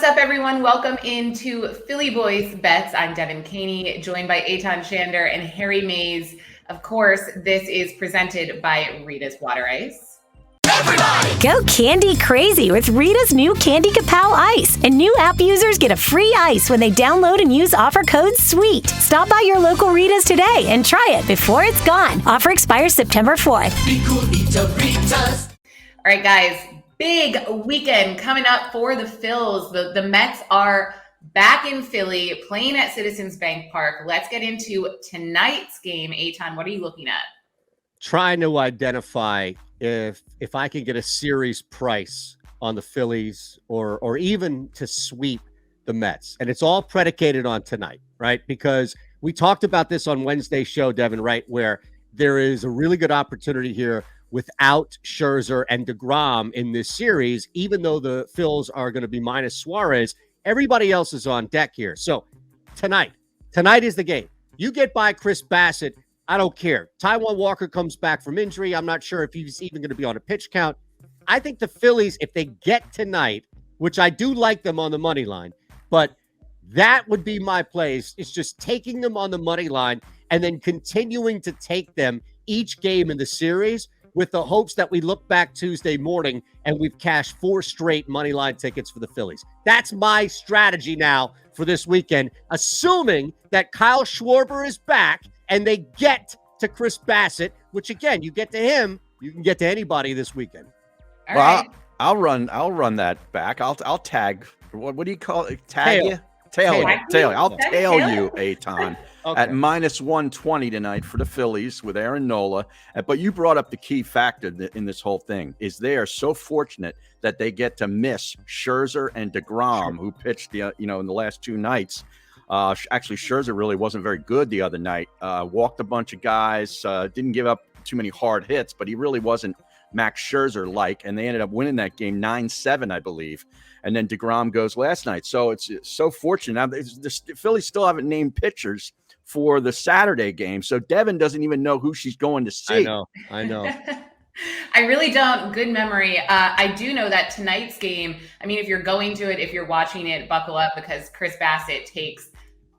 up, everyone? Welcome into Philly Voice Bets. I'm Devan Gives, joined by Eytan Shander and Harry Mays. Of course, this is presented by Rita's Water Ice. Everybody! Go candy crazy with Rita's new Candy Kapow Ice. And new app users get a free ice when they download and use offer code SWEET. Stop by your local Rita's today and try it before it's gone. Offer expires September 4th. Be cool, eat your Ritas. All right, guys. Big weekend coming up for the Phils. The Mets are back in Philly playing at Citizens Bank Park. Let's get into tonight's game. Eytan, what are you looking at? Trying to identify if I can get a series price on the Phillies or even to sweep the Mets. And it's all predicated on tonight, right? Because we talked about this on Wednesday's show, Devin, right? Where there is a really good opportunity here without Scherzer and DeGrom in this series, even though the Phils are going to be minus Suarez, everybody else is on deck here. So tonight is the game. You get by Chris Bassett, I don't care. Taijuan Walker comes back from injury. I'm not sure if he's even going to be on a pitch count. I think the Phillies, if they get tonight, which I do like them on the money line, but that would be my place. It's just taking them on the money line and then continuing to take them each game in the series with the hopes that we look back Tuesday morning and we've cashed 4 straight money line tickets for the Phillies. That's my strategy now for this weekend, assuming that Kyle Schwarber is back and they get to Chris Bassett, which again, you get to him, you can get to anybody this weekend. All well, right. I'll run that back. I'll tag. What do you call it? Tag you? Tail. I'll tail you, Eytan. Okay. At minus 120 tonight for the Phillies with Aaron Nola. But you brought up the key factor in this whole thing is they are so fortunate that they get to miss Scherzer and DeGrom, who pitched in the last 2 nights. Actually, Scherzer really wasn't very good the other night. Walked a bunch of guys, didn't give up too many hard hits, but he really wasn't Max Scherzer-like, and they ended up winning that game 9-7, I believe. And then DeGrom goes last night. So it's so fortunate. Now, the Phillies still haven't named pitchers for the Saturday game. So Devin doesn't even know who she's going to see. I know. I really don't. Good memory. I do know that tonight's game, I mean, if you're going to it, if you're watching it, buckle up because Chris Bassett takes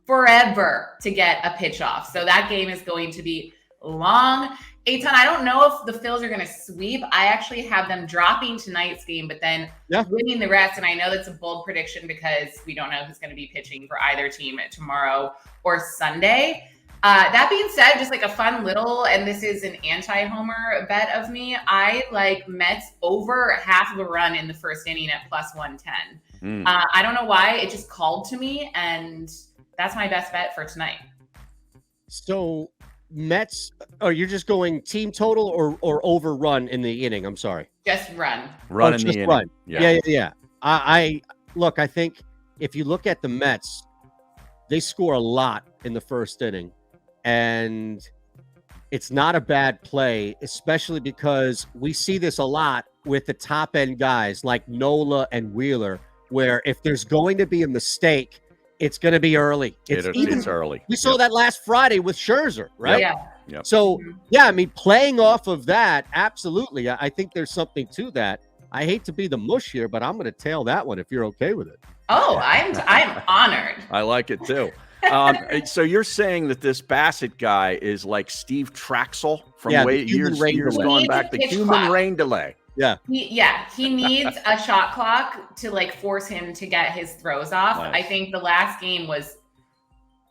forever to get a pitch off. So that game is going to be long. Eytan, I don't know if the Phils are going to sweep. I actually have them dropping tonight's game, but then winning the rest. And I know that's a bold prediction because we don't know who's going to be pitching for either team tomorrow or Sunday. That being said, just like a fun little, and this is an anti-homer bet of me, I like Mets over half of a run in the first inning at plus 110. I don't know why. It just called to me, and that's my best bet for tonight. So Mets, you're just going team total or overrun in the inning? I'm sorry. Just run. Run in the inning. Run. Yeah. Yeah. I think if you look at the Mets, they score a lot in the first inning, and it's not a bad play, especially because we see this a lot with the top end guys like Nola and Wheeler, where if there's going to be a mistake, it's going to be early. It's early. We saw that last Friday with Scherzer, right? Yeah. Yep. So, I mean, playing off of that, absolutely. I think there's something to that. I hate to be the mush here, but I'm going to tail that one if you're okay with it. Oh, I'm honored. I like it too. So you're saying that this Bassett guy is like Steve Traxel from years going back, the human rain delay. Yeah. He needs a shot clock to like force him to get his throws off. Nice. I think the last game was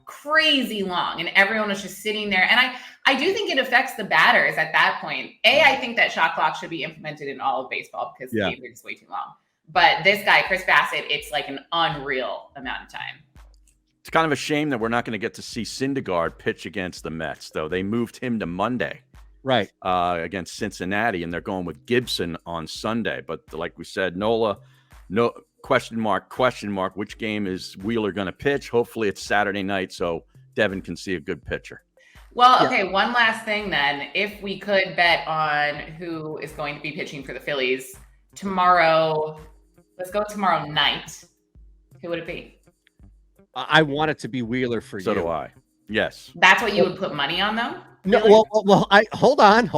crazy long and everyone was just sitting there. And I do think it affects the batters at that point. I think that shot clock should be implemented in all of baseball because the games are just way too long. But this guy, Chris Bassett, it's like an unreal amount of time. It's kind of a shame that we're not going to get to see Syndergaard pitch against the Mets, though. They moved him to Monday. Right. Against Cincinnati, and they're going with Gibson on Sunday. But like we said, Nola, no question mark. Which game is Wheeler going to pitch? Hopefully it's Saturday night so Devin can see a good pitcher. Well, okay, one last thing then. If we could bet on who is going to be pitching for the Phillies tomorrow, let's go tomorrow night. Who would it be? I want it to be Wheeler for you. So do I. Yes. That's what you would put money on, though? No, Really? I hold on.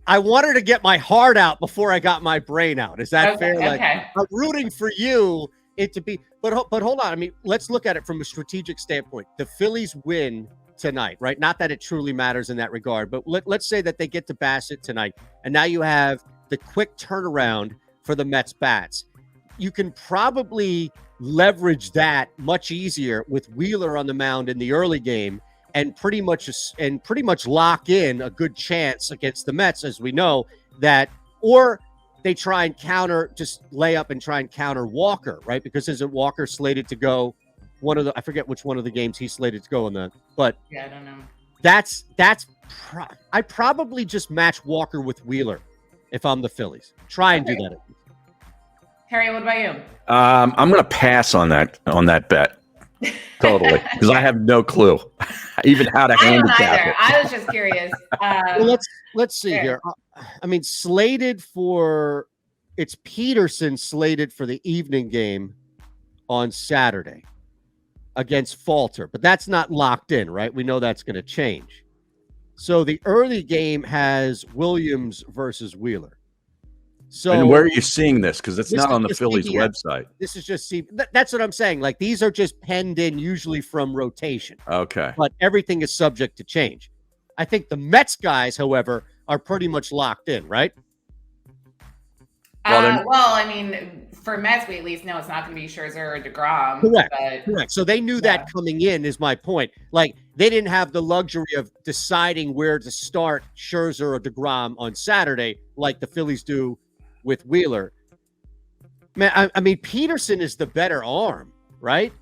I wanted to get my heart out before I got my brain out. Is that fair? Like, Okay. I'm rooting for you it to be, but hold on. I mean, let's look at it from a strategic standpoint. The Phillies win tonight, right? Not that it truly matters in that regard, but let's say that they get to Bassett tonight, and now you have the quick turnaround for the Mets bats. You can probably leverage that much easier with Wheeler on the mound in the early game, and pretty much lock in a good chance against the Mets, as we know that, or they try and just lay up and try and counter Walker, right? Because isn't Walker slated to go I forget which one of the games he's slated to go in but Yeah, I don't know. I probably just match Walker with Wheeler if I'm the Phillies. Try and do that. Harry, what about you? I'm going to pass on that bet. Totally, because I have no clue even how to I don't handicap either. it. I was just curious. Well, let's see here. I mean, it's Peterson slated for the evening game on Saturday against Falter, but that's not locked in, right? We know that's going to change. So the early game has Williams versus Wheeler. So, and where are you seeing this? Because it's not on the Phillies CBS website. This is just that's what I'm saying. Like, these are just penned in usually from rotation. Okay. But everything is subject to change. I think the Mets guys, however, are pretty much locked in, right? Well, I mean, for Mets, we at least know it's not going to be Scherzer or DeGrom. Correct. So they knew that coming in, is my point. Like, they didn't have the luxury of deciding where to start Scherzer or DeGrom on Saturday like the Phillies do with Wheeler. Man, I mean, Peterson is the better arm, right?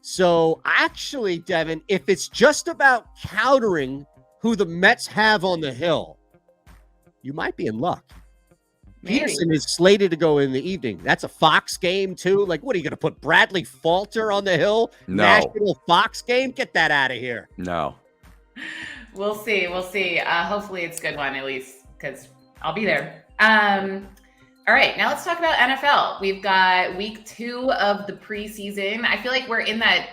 So actually, Devin, if it's just about countering who the Mets have on the hill, you might be in luck. Maybe. Peterson is slated to go in the evening. That's a Fox game, too. Like, what are you going to put Bradley Falter on the hill? No. National Fox game? Get that out of here. No. We'll see. Hopefully it's a good one, at least, because I'll be there. All right, now let's talk about NFL. We've got week 2 of the preseason. I feel like we're in that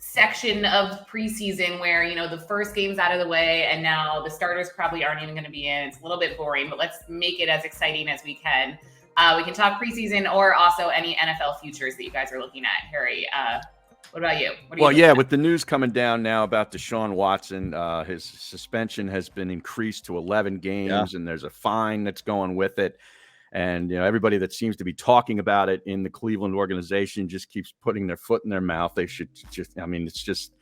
section of preseason where, the first game's out of the way, and now the starters probably aren't even going to be in. It's a little bit boring, but let's make it as exciting as we can. We can talk preseason or also any NFL futures that you guys are looking at. Harry, what about you? With the news coming down now about Deshaun Watson, his suspension has been increased to 11 games, and there's a fine that's going with it. And, everybody that seems to be talking about it in the Cleveland organization just keeps putting their foot in their mouth. They should it's just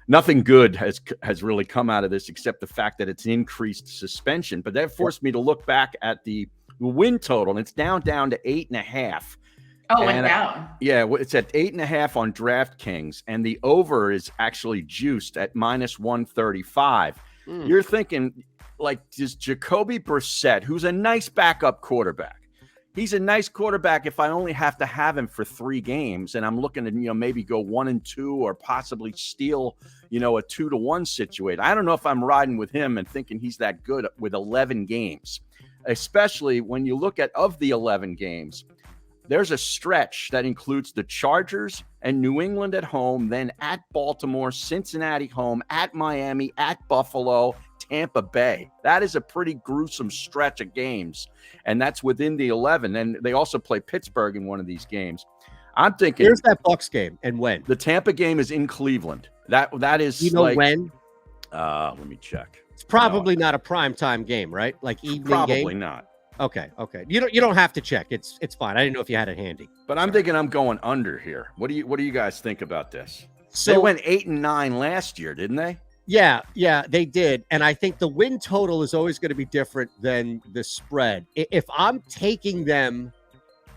nothing good has really come out of this except the fact that it's increased suspension. But that forced me to look back at the win total, and it's down to 8.5. Oh, it went down. It's at 8.5 on DraftKings, and the over is actually juiced at -135. You're thinking, like, does Jacoby Brissett, who's a nice backup quarterback, he's a nice quarterback if I only have to have him for 3 games, and I'm looking to maybe go 1-2 or possibly steal a 2-1 situation. I don't know if I'm riding with him and thinking he's that good with 11 games, especially when you look at of the 11 games. There's a stretch that includes the Chargers and New England at home, then at Baltimore, Cincinnati home, at Miami, at Buffalo, Tampa Bay. That is a pretty gruesome stretch of games, and that's within the 11. And they also play Pittsburgh in one of these games. I'm thinking, here's that Bucs game, and when? The Tampa game is in Cleveland. That is, when? Let me check. It's probably not a primetime game, right? Like evening probably game? Probably not. Okay. You don't have to check. It's fine. I didn't know if you had it handy. But I'm thinking I'm going under here. What do you guys think about this? So, they went 8-9 last year, didn't they? Yeah, they did. And I think the win total is always going to be different than the spread. If I'm taking them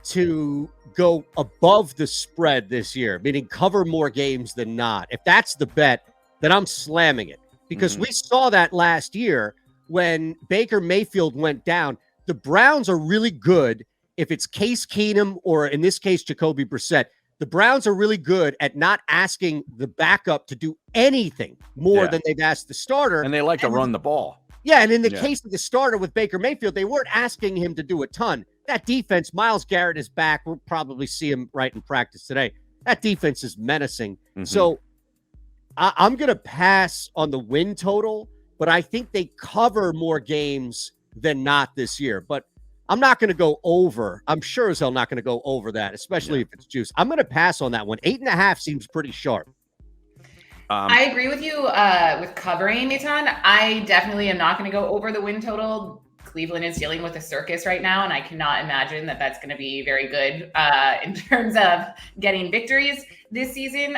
to go above the spread this year, meaning cover more games than not, if that's the bet, then I'm slamming it. Because we saw that last year when Baker Mayfield went down. The Browns are really good if it's Case Keenum or, in this case, Jacoby Brissett. The Browns are really good at not asking the backup to do anything more than they've asked the starter. And they like to run the ball. Yeah, and in the case of the starter with Baker Mayfield, they weren't asking him to do a ton. That defense, Myles Garrett is back. We'll probably see him right in practice today. That defense is menacing. So I'm going to pass on the win total, but I think they cover more games than not this year. But I'm not going to go over. I'm sure as hell not going to go over that, especially if it's juice. I'm going to pass on that one. 8.5 seems pretty sharp. I agree with you with covering, Eytan. I definitely am not going to go over the win total. Cleveland is dealing with a circus right now, and I cannot imagine that that's going to be very good in terms of getting victories this season,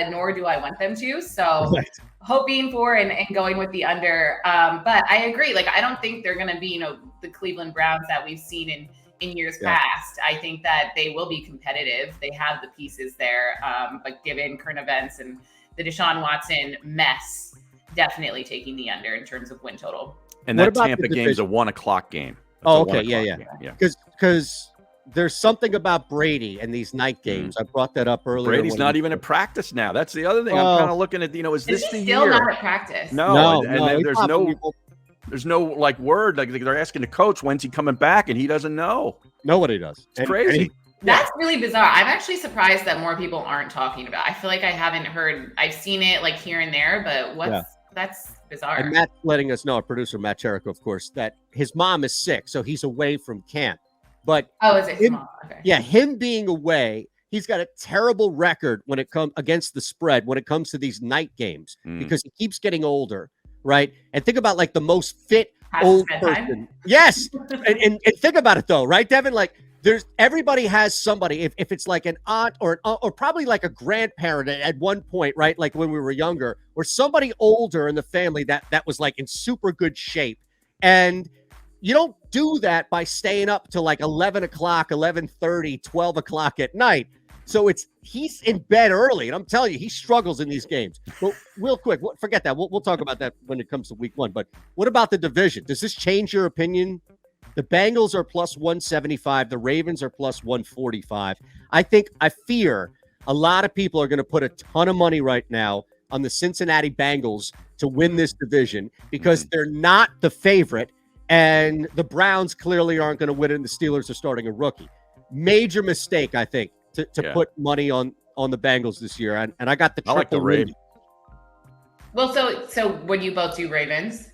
nor do I want them to. So hoping for and going with the under. But I agree. Like, I don't think they're going to be, the Cleveland Browns that we've seen in years past. I think that they will be competitive. They have the pieces there. But given current events and the Deshaun Watson mess, definitely taking the under in terms of win total. And that Tampa game's a 1:00 game. Oh, okay. Yeah. Because there's something about Brady and these night games. I brought that up earlier. Brady's not even at practice now. That's the other thing. I'm kind of looking at, is this the year? Still not at practice. No. There's no like word. Like they're asking the coach, when's he coming back? And he doesn't know. Nobody does. It's crazy. That's really bizarre. I'm actually surprised that more people aren't talking about it. I feel like I haven't heard. I've seen it like here and there, but that's bizarre. And Matt's letting us know, our producer, Matt Cherico, of course, that his mom is sick, so he's away from camp. But is it his mom? Okay. Yeah, him being away, he's got a terrible record when it comes against the spread when it comes to these night games because he keeps getting older, right? And think about like the most fit old person. Yes, and think about it though, right, Devin? Like everybody has somebody. If it's like an aunt or probably like a grandparent at one point, right? Like when we were younger, or somebody older in the family that was like in super good shape, and you don't do that by staying up till like 11 o'clock, 11:30, 12 o'clock at night. So he's in bed early, and I'm telling you, he struggles in these games. But real quick, forget that. We'll talk about that when it comes to week one. But what about the division? Does this change your opinion? The Bengals are plus 175. The Ravens are plus 145. I fear a lot of people are going to put a ton of money right now on the Cincinnati Bengals to win this division because they're not the favorite, and the Browns clearly aren't going to win it, and the Steelers are starting a rookie. Major mistake, I think, to put money on the Bengals this year. And I got the triple. I like the Ravens. Well, so would you both do Ravens?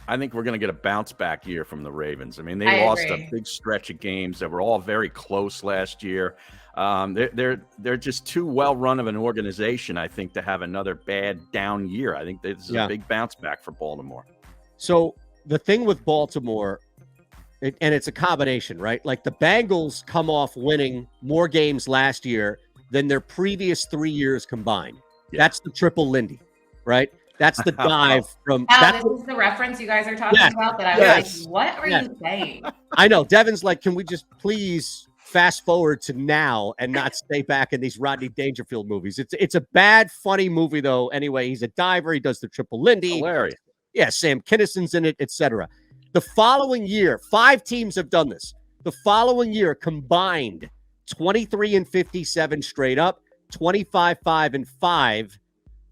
I think we're going to get a bounce back year from the Ravens. I mean, they lost a big stretch of games that were all very close last year. They're just too well run of an organization, I think, to have another bad down year. I think this is a big bounce back for Baltimore. So the thing with Baltimore, and it's a combination, right? Like the Bengals come off winning more games last year than their previous 3 years combined. Yeah. That's the triple Lindy, right? That's the dive from. This is the reference you guys are talking about that I was like, what are you saying? I know. Devin's like, can we just please fast forward to now and not stay back in these Rodney Dangerfield movies? It's a bad, funny movie, though. Anyway, he's a diver. He does the triple Lindy. Hilarious. Yeah, Sam Kinnison's in it, etc. The following year, 5 teams have done this. The following year combined 23-57 straight up, 25-5-5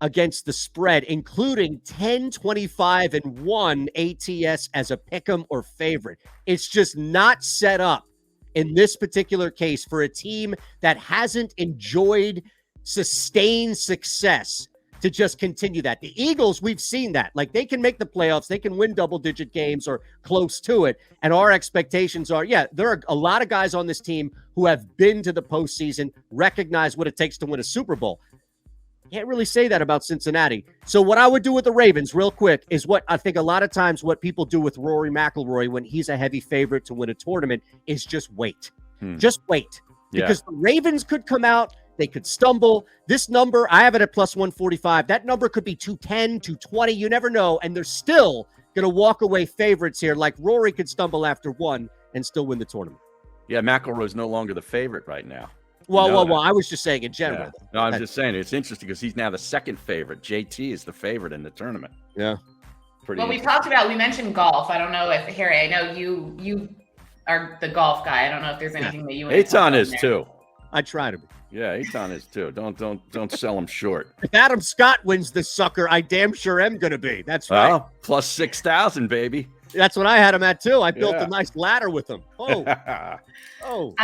against the spread, including 10-25-1 ATS as a pick'em or favorite. It's just not set up in this particular case for a team that hasn't enjoyed sustained success to just continue that. The Eagles, we've seen that. Like, they can make the playoffs, they can win double-digit games or close to it, and our expectations are, there are a lot of guys on this team who have been to the postseason, recognize what it takes to win a Super Bowl. Can't really say that about Cincinnati. So what I would do with the Ravens, real quick, is what I think a lot of times what people do with Rory McIlroy when he's a heavy favorite to win a tournament is just wait. Just wait. Because the Ravens could come out, they could stumble. This number, I have it at plus 145. That number could be 210, 220. You never know. And they're still going to walk away favorites here. Like Rory could stumble after one and still win the tournament. Yeah, McIlroy's no longer the favorite right now. Well, I was just saying in general. Yeah. No, I'm just saying it's interesting because he's now the second favorite. JT is the favorite in the tournament. Yeah. We mentioned golf. I don't know if, Harry, I know you are the golf guy. I don't know if there's anything that you want to Eytan is too. I try to be. Yeah, Eytan is too. Don't sell him short. If Adam Scott wins this sucker, I damn sure am going to be. That's right. Well, plus 6,000, baby. That's what I had him at too. I built a nice ladder with him. Oh. All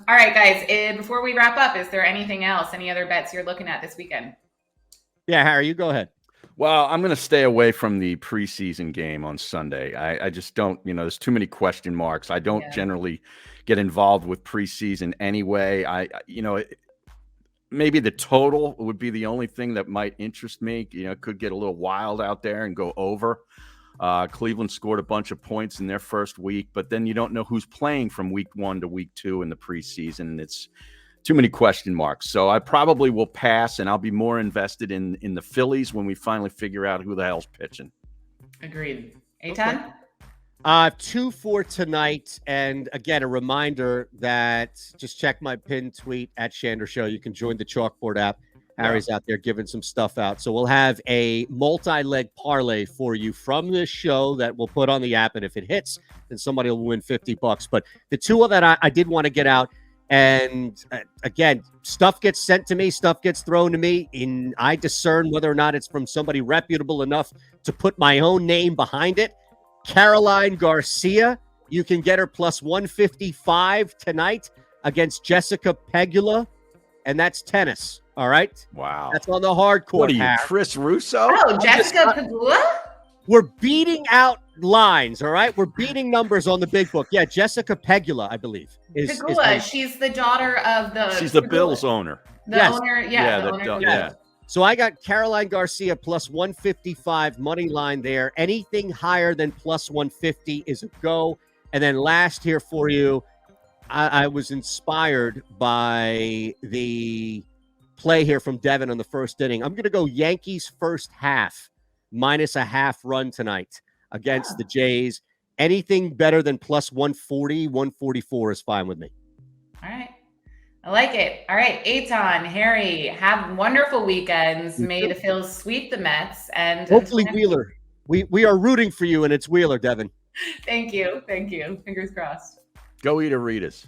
right, guys. Before we wrap up, is there anything else? Any other bets you're looking at this weekend? Yeah, Harry, you go ahead. Well, I'm going to stay away from the preseason game on Sunday. I just don't, there's too many question marks. I don't generally get involved with preseason anyway. Maybe the total would be the only thing that might interest me. It could get a little wild out there and go over. Cleveland scored a bunch of points in their first week, but then you don't know who's playing from week 1 to week 2 in the preseason. It's too many question marks. So I probably will pass, and I'll be more invested in the Phillies when we finally figure out who the hell's pitching. Agreed. Eytan? 2 for tonight. And again, a reminder that just check my pinned tweet at Shander Show. You can join the Chalkboard app. Harry's out there giving some stuff out. So we'll have a multi-leg parlay for you from this show that we'll put on the app. And if it hits, then somebody will win $50. But the two that I did want to get out, and again, stuff gets sent to me, stuff gets thrown to me, and I discern whether or not it's from somebody reputable enough to put my own name behind it. Caroline Garcia, you can get her plus 155 tonight against Jessica Pegula, and that's tennis. All right. Wow. That's on the hard court. What are you, Chris Russo? Oh, Jessica Pegula? We're beating out lines. All right. We're beating numbers on the big book. Yeah. Jessica Pegula, I believe. Pegula. She's the daughter of the. She's the Bills owner. The owner. Yeah. The owner. Yeah. So I got Caroline Garcia plus 155 money line there. Anything higher than plus 150 is a go. And then last here for you, I was inspired by the play here from Devin on the first inning. I'm going to go Yankees first half minus a half run tonight against the Jays. Anything better than plus 140, 144 is fine with me. All right. I like it. All right. Eytan, Harry, have wonderful weekends. May the Phils sweep the Mets. And hopefully Wheeler. We are rooting for you, and it's Wheeler, Devin. Thank you. Thank you. Fingers crossed. Go eat Aritas.